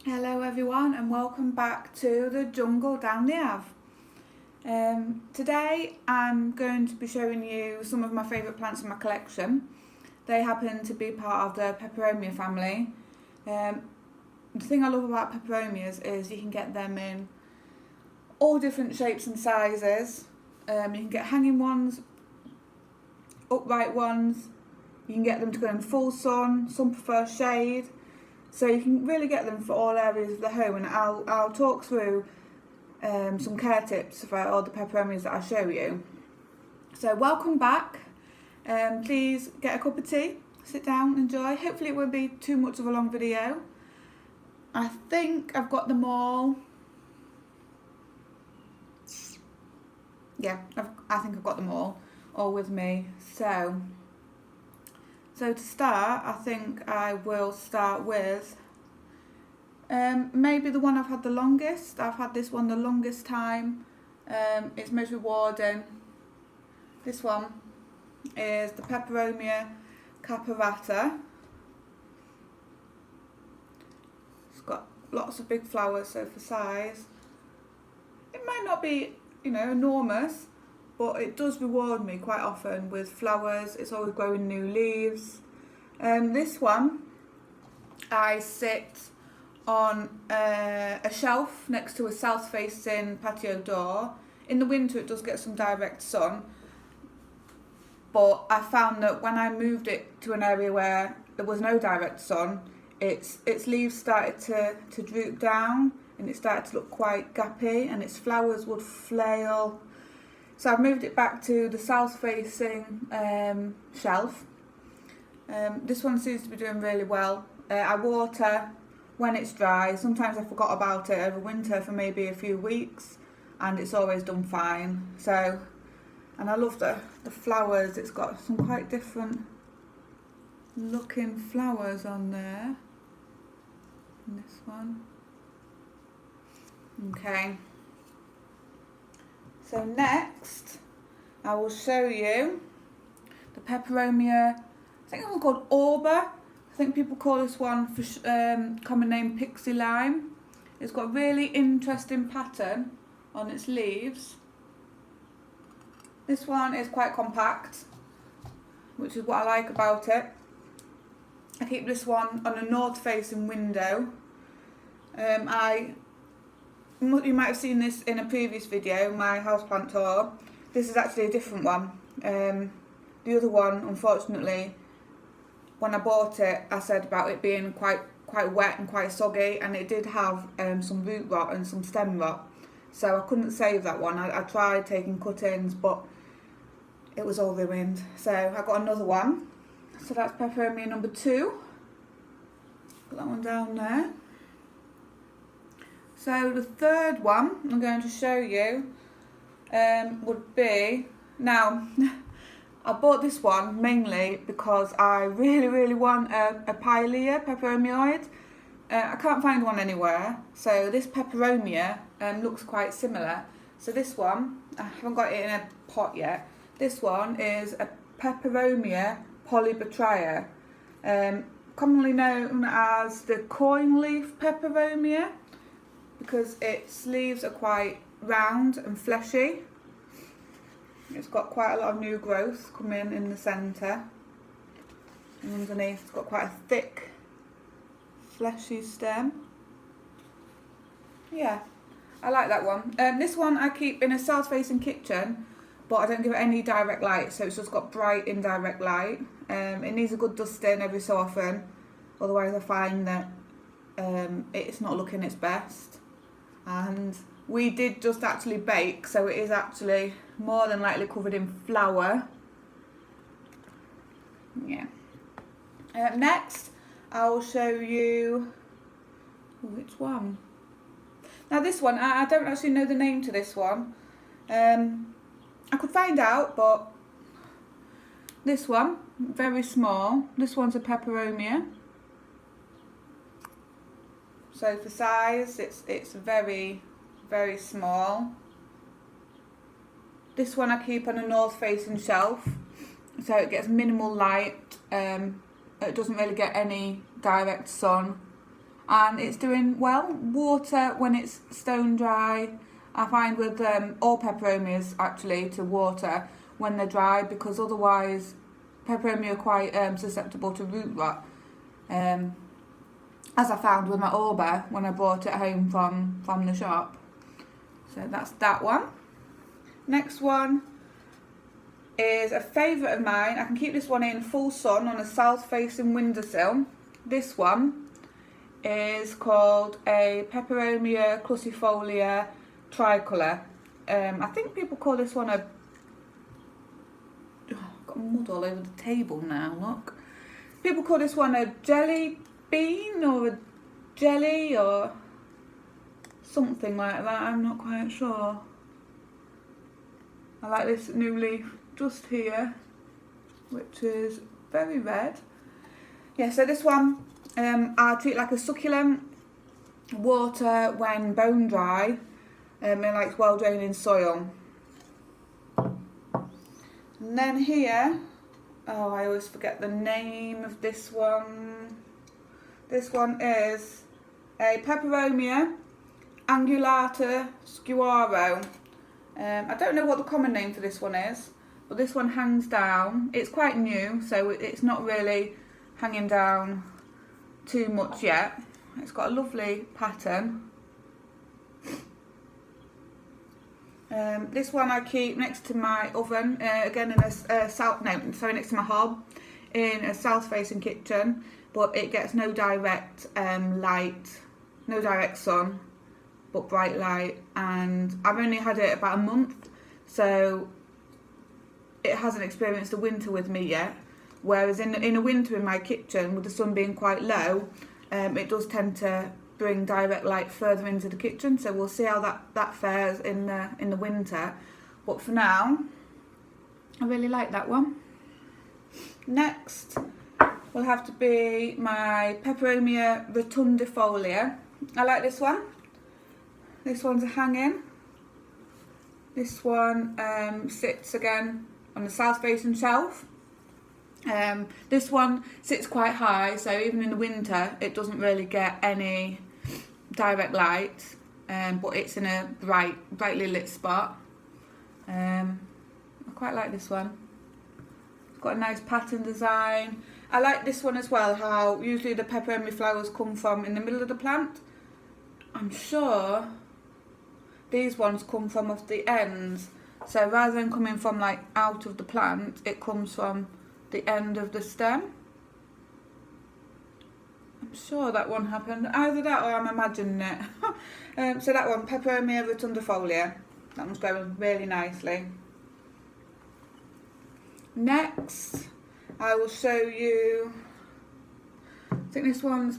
Hello everyone and welcome back to the jungle down the Ave. Today I'm going to be showing you some of my favourite plants in my collection. They happen to be part of the Pepperomia family. The thing I love about Pepperomias is you can get them in all different shapes and sizes. You can get hanging ones, upright ones, you can get them to go in full sun, some prefer shade. So you can really get them for all areas of the home, and I'll talk through some care tips for all the Pepperomias that I show you. So welcome back. Please get a cup of tea, sit down, enjoy. Hopefully it won't be too much of a long video. I think I've got them all. Yeah, I think I've got them all with me. So to start, I think I will start with maybe the one I've had the longest. I've had this one the longest time. It's most rewarding. This one is the Pepperomia caparata. It's got lots of big flowers, so for size, it might not be, enormous, but it does reward me quite often with flowers. It's always growing new leaves. This one, I sit on a shelf next to a south-facing patio door. In the winter it does get some direct sun, but I found that when I moved it to an area where there was no direct sun, its leaves started to droop down and it started to look quite gappy and its flowers would flail. So I've moved it back to the south-facing shelf. This one seems to be doing really well. I water when it's dry. Sometimes I forgot about it over winter for maybe a few weeks, and it's always done fine. So, and I love the flowers. It's got some quite different looking flowers on there. And this one. Okay. So next, I will show you the Pepperomia. I think it's called Auber. I think people call this one for common name Pixie Lime. It's got a really interesting pattern on its leaves. This one is quite compact, which is what I like about it. I keep this one on a north-facing window. You might have seen this in a previous video, my houseplant tour. This is actually a different one. The other one, unfortunately, when I bought it, I said about it being quite wet and quite soggy, and it did have some root rot and some stem rot. So I couldn't save that one. I tried taking cuttings, but it was all ruined. So I got another one. So that's Pepperomia number 2. Put that one down there. So the third one I'm going to show you would be, now I bought this one mainly because I really want a Pilea Pepperomioid. I can't find one anywhere, so this Pepperomia looks quite similar. So this one, I haven't got it in a pot yet. This one is a Pepperomia polybatria, commonly known as the coin leaf Pepperomia, because its leaves are quite round and fleshy. It's got quite a lot of new growth coming in the centre, and underneath it's got quite a thick fleshy stem. Yeah, I like that one. This one I keep in a south-facing kitchen, but I don't give it any direct light, so it's just got bright indirect light. It needs a good dusting every so often, otherwise I find that it's not looking its best. And we did just actually bake, so it is actually more than likely covered in flour. Yeah. Next, I will show you which one. Now this one, I don't actually know the name to this one. I could find out, but this one, very small. This one's a Pepperomia. So for size, it's very small. This one I keep on a north-facing shelf, so it gets minimal light. It doesn't really get any direct sun, and it's doing well. Water when it's stone dry. I find with all peperomias actually to water when they're dry, because otherwise peperomia are quite susceptible to root rot. As I found with my arbor when I brought it home from the shop. So that's that one. Next one is a favourite of mine. I can keep this one in full sun on a south facing windowsill. This one is called a Pepperomia crucifolia tricolour. I think people call this one a... Oh, I've got mud all over the table now, look. People call this one a jelly bean or a jelly or something like that, I'm not quite sure. I like this new leaf just here, which is very red. Yeah, so this one I treat like a succulent, water when bone dry, and likes well draining soil. And then here, oh, I always forget the name of this one. This one is a Pepperomia angulata squaro. I don't know what the common name for this one is, but this one hangs down. It's quite new, so it's not really hanging down too much yet. It's got a lovely pattern. This one I keep next to my oven, again in a next to my hob, in a south-facing kitchen, but it gets no direct light, no direct sun, but bright light, and I've only had it about a month, so it hasn't experienced the winter with me yet. Whereas in a winter in my kitchen, with the sun being quite low, it does tend to bring direct light further into the kitchen. So we'll see how that fares in the winter. But for now, I really like that one. Next will have to be my Pepperomia rotundifolia. I like this one. This one's a hanging. This one sits again on the south facing shelf. This one sits quite high, so even in the winter it doesn't really get any direct light, but it's in a brightly lit spot. I quite like this one. It's got a nice pattern design. I like this one as well, how usually the Pepperomia flowers come from in the middle of the plant. I'm sure these ones come from off the ends, so rather than coming from like out of the plant, it comes from the end of the stem. I'm sure that one happened. Either that or I'm imagining it. So that one, Pepperomia rotundifolia. That one's going really nicely. Next, I will show you, I think this one's